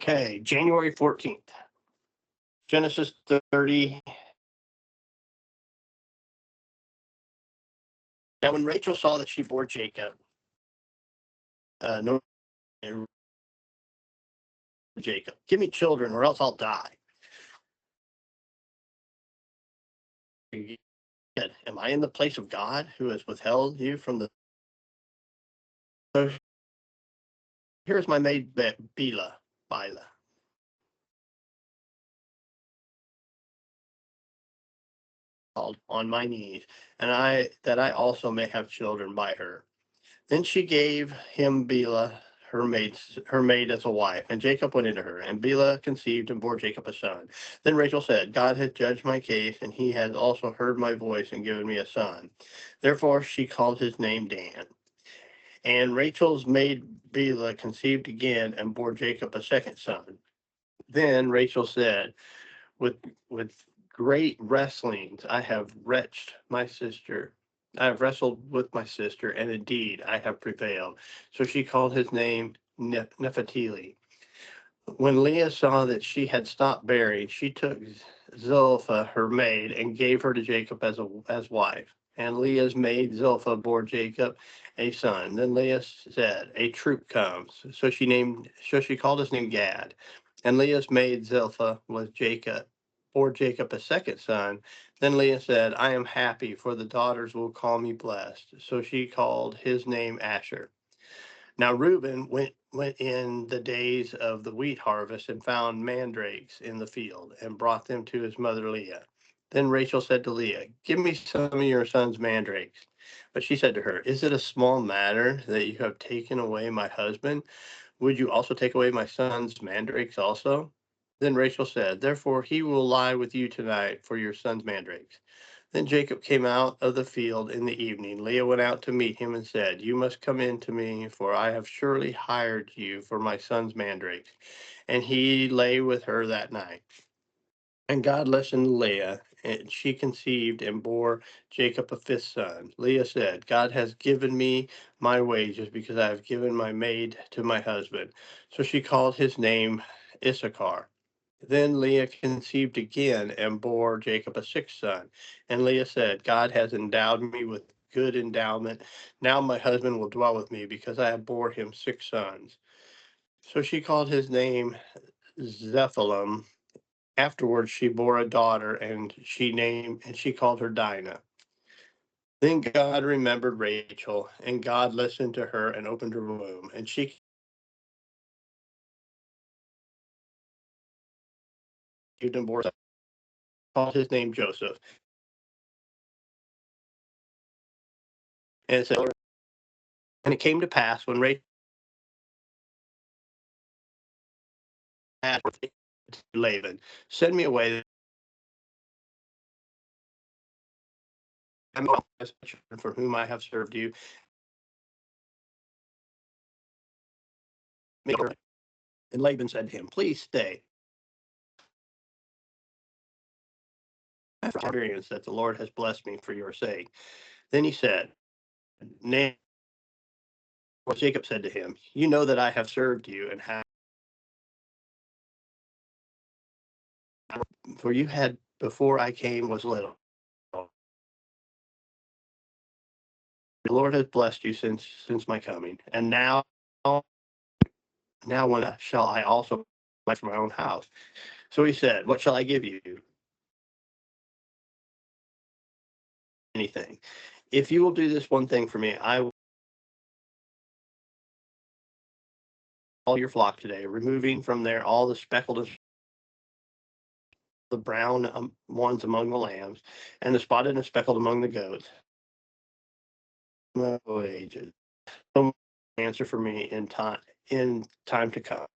Okay, January 14th, Genesis 30. Now, when Rachel saw that she bore Jacob, no, Jacob, give me children or else I'll die. Am I in the place of God who has withheld you from the. So here's my maid Bila, called on my knees, and I also may have children by her. Then she gave him Bila, her maid as a wife, and Jacob went into her. And Bila conceived and bore Jacob a son. Then Rachel said, God has judged my case, and he has also heard my voice and given me a son. Therefore she called his name Dan. And Rachel's maid Bila conceived again and bore Jacob a second son. Then Rachel said, with with great wrestlings I have wretched my sister. I have wrestled with my sister, and indeed I have prevailed. So she called his name Nephtali. When Leah saw that she had stopped bearing, she took Zilpah, her maid, and gave her to Jacob as wife. And Leah's maid Zilpah bore Jacob a son. Then Leah said, "A troop comes." So she called his name Gad. And Leah's maid Zilpah was Jacob, bore Jacob a second son. Then Leah said, "I am happy, for the daughters will call me blessed." So she called his name Asher. Now Reuben went in the days of the wheat harvest and found mandrakes in the field and brought them to his mother Leah. Then Rachel said to Leah, "Give me some of your son's mandrakes." But she said to her, "Is it a small matter that you have taken away my husband? Would you also take away my son's mandrakes also?" Then Rachel said, "Therefore he will lie with you tonight for your son's mandrakes." Then Jacob came out of the field in the evening. Leah went out to meet him and said, "You must come in to me, for I have surely hired you for my son's mandrakes." And he lay with her that night. And God listened to Leah, and she conceived and bore Jacob a fifth son. Leah said, "God has given me my wages because I have given my maid to my husband." So she called his name Issachar. Then Leah conceived again and bore Jacob a sixth son. And Leah said, "God has endowed me with good endowment. Now my husband will dwell with me because I have bore him six sons." So she called his name Zephalim. Afterwards she bore a daughter, and she called her Dinah. Then God remembered Rachel, and God listened to her and opened her womb, and she conceived and bore a son, called his name Joseph. And it said, and it came to pass when Rachel asked Laban, "Send me away for whom I have served you." And Laban said to him, "Please stay. I've experienced that the Lord has blessed me for your sake." Then he said, "Nay," well, Jacob said to him, "You know that I have served you and have, for you had before I came was little. The Lord has blessed you since my coming. And now when shall I also provide for my own house?" So he said, "What shall I give you?" "Anything. If you will do this one thing for me, I will all your flock today, removing from there all the speckled and the brown ones among the lambs, and the spotted and speckled among the goats. No ages. Some answer for me in time to come.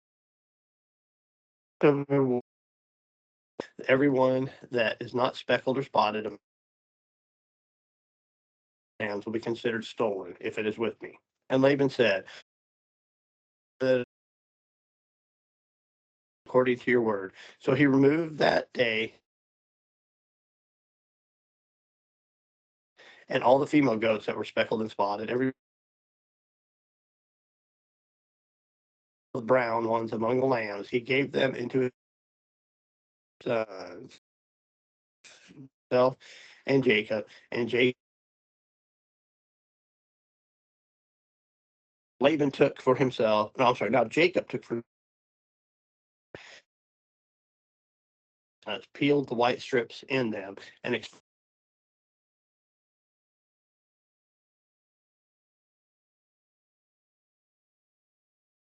Everyone that is not speckled or spotted among the lambs will be considered stolen if it is with me." And Laban said, "According to your word." So he removed that day and all the female goats that were speckled and spotted, every the brown ones among the lambs, he gave them into his sons, himself and Jacob. And Laban took for himself. No, I'm sorry. Now Jacob took for peeled the white strips in them, and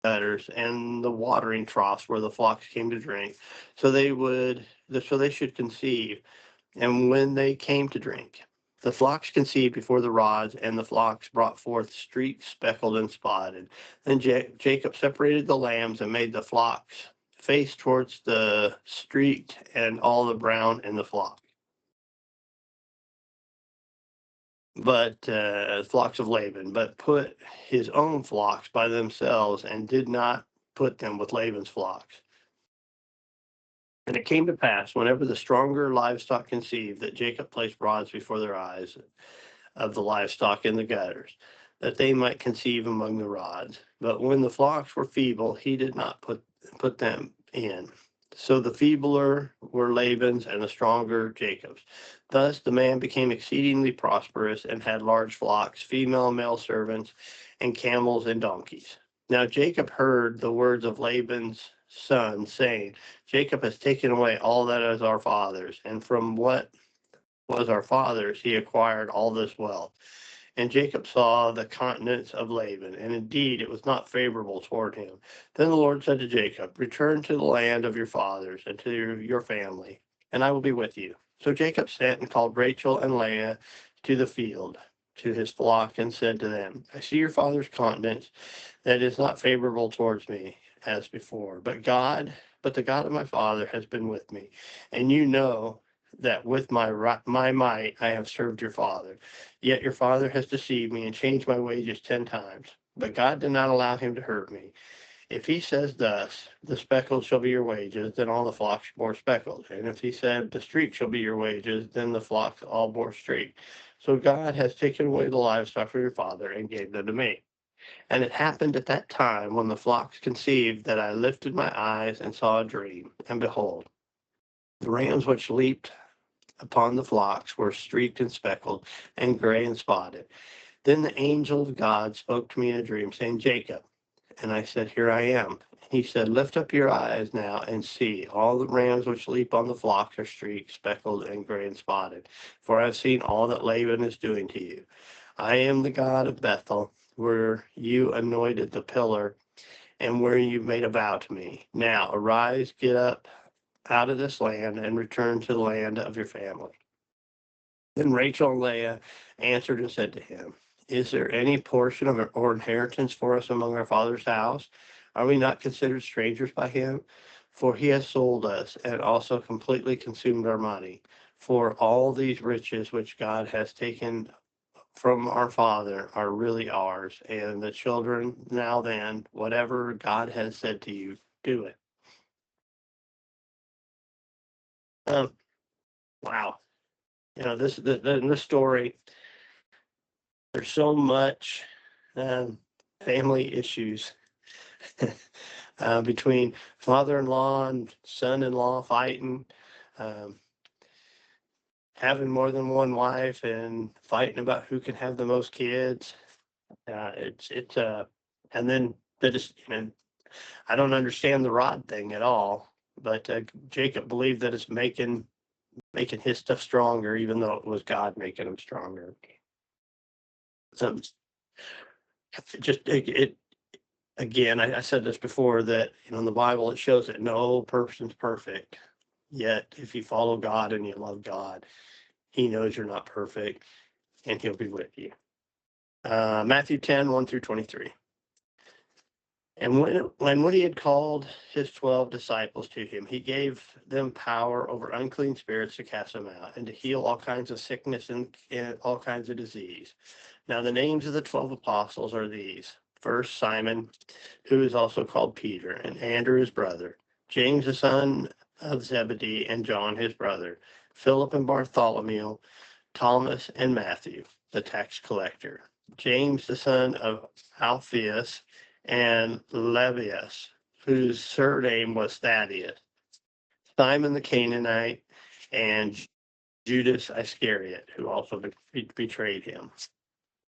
gutters and the watering troughs where the flocks came to drink, so they should conceive. And when they came to drink, the flocks conceived before the rods, and the flocks brought forth streaked, speckled, and spotted. Then Jacob separated the lambs and made the flocks face towards the streaked and all the brown in the flock. But flocks of Laban, but put his own flocks by themselves, and did not put them with Laban's flocks. And it came to pass, whenever the stronger livestock conceived, that Jacob placed rods before their eyes of the livestock in the gutters, that they might conceive among the rods. But when the flocks were feeble, he did not put them in. So the feebler were Laban's, and the stronger Jacob's. Thus the man became exceedingly prosperous, and had large flocks, female and male servants, and camels and donkeys. Now Jacob heard the words of Laban's son, saying, Jacob has taken away all that is our father's, and from what was our father's, he acquired all this wealth. And Jacob saw the countenance of Laban, and indeed it was not favorable toward him. Then the Lord said to Jacob, return to the land of your fathers and to your family, and I will be with you. So Jacob sent and called Rachel and Leah to the field, to his flock, and said to them, I see your father's countenance, that is not favorable towards me, as before. But the God of my father has been with me, and you know that with my might I have served your father. Yet your father has deceived me and changed my wages 10 times. But God did not allow him to hurt me. If he says thus, the speckled shall be your wages, then all the flocks bore speckled. And if he said, the streak shall be your wages, then the flocks all bore streak. So God has taken away the livestock from your father and gave them to me. And it happened at that time, when the flocks conceived, that I lifted my eyes and saw a dream. And behold, the rams which leaped upon the flocks were streaked and speckled, and gray and spotted. Then the angel of God spoke to me in a dream, saying, Jacob. And I said, Here I am. He said, Lift up your eyes now and see. All the rams which leap on the flocks are streaked, speckled, and gray and spotted. For I have seen all that Laban is doing to you. I am the God of Bethel, where you anointed the pillar, and where you made a vow to me. Now arise, get up out of this land, and return to the land of your family. Then Rachel and Leah answered and said to him, Is there any portion of or inheritance for us among our father's house? Are we not considered strangers by him? For he has sold us and also completely consumed our money. For all these riches which God has taken from our father are really ours. And the children, now then, whatever God has said to you, do it. Um, wow. In this story, there's so much um, family issues between father-in-law and son-in-law fighting, um, having more than one wife, and fighting about who can have the most kids. It's and then the just and I don't understand the rod thing at all. But Jacob believed that it's making his stuff stronger, even though it was God making him stronger. So it again, I said this before, that in the Bible it shows that no person's perfect. Yet if you follow God and you love God, he knows you're not perfect, and he'll be with you. Matthew 10:1-23. And when he had called his 12 disciples to him, he gave them power over unclean spirits to cast them out, and to heal all kinds of sickness and all kinds of disease. Now the names of the 12 apostles are these: first, Simon, who is also called Peter, and Andrew his brother, James the son of Zebedee, and John his brother, Philip and Bartholomew, Thomas and Matthew, the tax collector, James the son of Alphaeus, and Lebbaeus, whose surname was Thaddeus, Simon the Canaanite, and Judas Iscariot, who also betrayed him.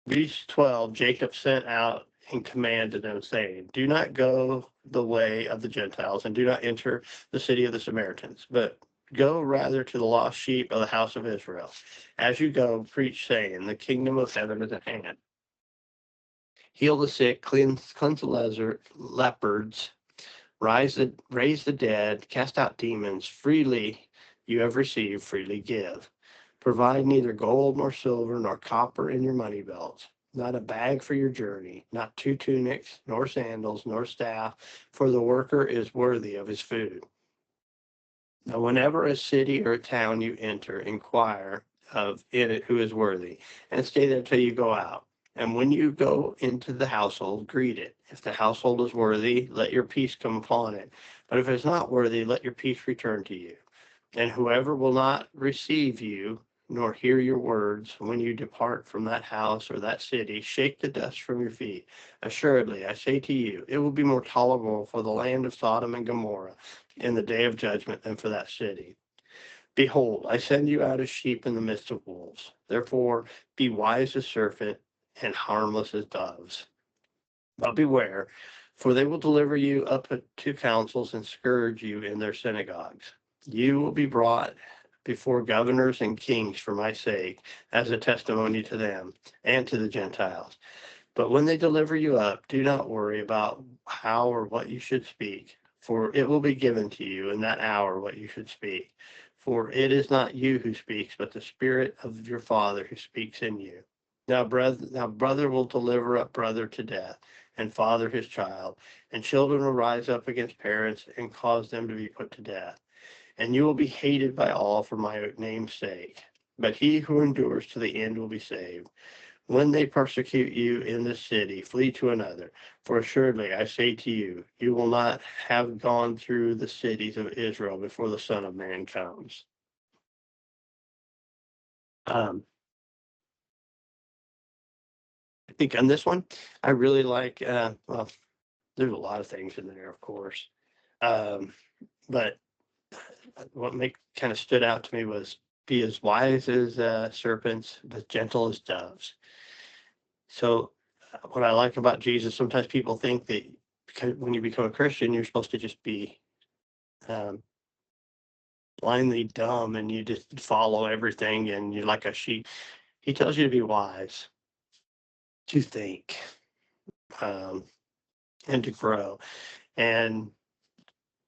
These 12 Jacob sent out and commanded them, saying, do not go the way of the Gentiles, and do not enter the city of the Samaritans, but go rather to the lost sheep of the house of Israel. As you go, preach, saying, the kingdom of heaven is at hand. Heal the sick, cleanse the leopards, raise the dead, cast out demons. Freely you have received, freely give. Provide neither gold nor silver nor copper in your money belts, not a bag for your journey, not 2 tunics, nor sandals, nor staff, for the worker is worthy of his food. Now, whenever a city or a town you enter, inquire of it who is worthy, and stay there till you go out. And when you go into the household, greet it. If the household is worthy, let your peace come upon it. But if it's not worthy, let your peace return to you. And whoever will not receive you, nor hear your words, when you depart from that house or that city, shake the dust from your feet. Assuredly, I say to you, it will be more tolerable for the land of Sodom and Gomorrah in the day of judgment than for that city. Behold, I send you out as sheep in the midst of wolves. Therefore, be wise as serpent and harmless as doves. But beware, for they will deliver you up to councils and scourge you in their synagogues. You will be brought before governors and kings for my sake, as a testimony to them and to the Gentiles. But when they deliver you up, do not worry about how or what you should speak, for it will be given to you in that hour what you should speak. For it is not you who speaks, but the Spirit of your Father who speaks in you. Now brother will deliver up brother to death, and father his child, and children will rise up against parents and cause them to be put to death. And you will be hated by all for my name's sake. But he who endures to the end will be saved. When they persecute you in this city, flee to another. For assuredly, I say to you, you will not have gone through the cities of Israel before the Son of Man comes. I think on this one, I really like, well, there's a lot of things in there, of course. But what kind of stood out to me was be as wise as serpents, but gentle as doves. So what I like about Jesus, sometimes people think that because when you become a Christian, you're supposed to just be um, blindly dumb and you just follow everything and you're like a sheep. He tells you to be wise, to think, um, and to grow, and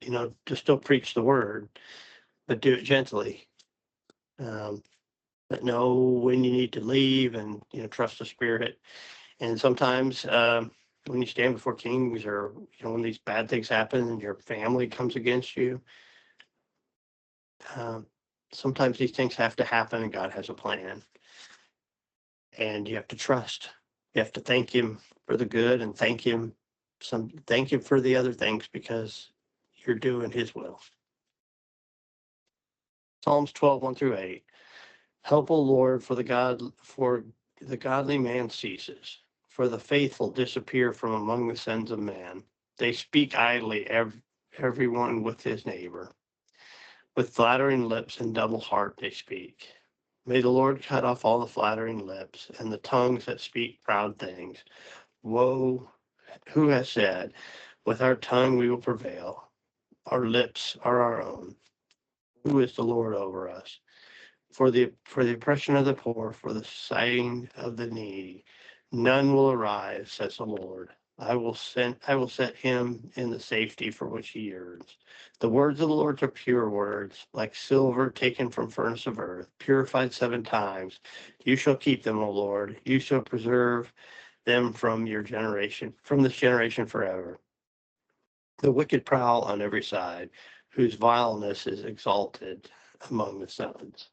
to still preach the word, but do it gently. But know when you need to leave, and trust the Spirit. And sometimes when you stand before kings, or when these bad things happen and your family comes against you, um, sometimes these things have to happen, and God has a plan. And you have to trust. You have to thank Him for the good, and thank Him for the other things, because you're doing His will. Psalms 12:1-8. Help, O Lord, for the godly man ceases, for the faithful disappear from among the sons of man. They speak idly, everyone with his neighbor. With flattering lips and double heart they speak. May the Lord cut off all the flattering lips and the tongues that speak proud things. Woe, who has said, with our tongue we will prevail. Our lips are our own. Who is the Lord over us? For the oppression of the poor, for the sighing of the needy, none will arise, says the Lord. I will set him in the safety for which he yearns. The words of the Lord are pure words, like silver taken from furnace of earth, purified 7 times. You shall keep them, O Lord. You shall preserve them from this generation forever. The wicked prowl on every side, whose vileness is exalted among the sons.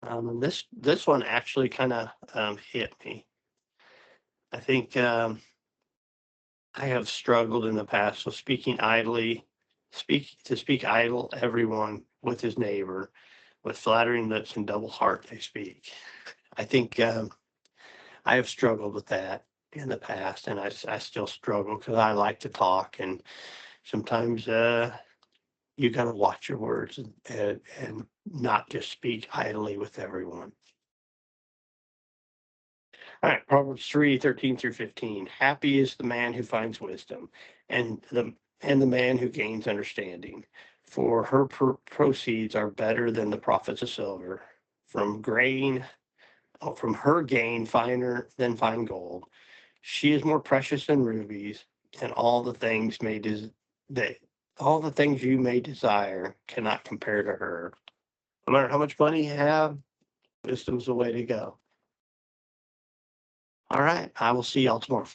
And this one actually kind of hit me. I think I have struggled in the past with speaking idly, speak idle everyone with his neighbor, with flattering lips and double heart they speak. I think I have struggled with that in the past, and I still struggle because I like to talk, and sometimes you got to watch your words and not just speak idly with everyone. All right, Proverbs 3:13 through 15. Happy is the man who finds wisdom, and the man who gains understanding. For her proceeds are better than the profits of silver. From grain, from her gain finer than fine gold. She is more precious than rubies, and that all the things you may desire cannot compare to her. No matter how much money you have, wisdom's the way to go. All right, I will see y'all tomorrow.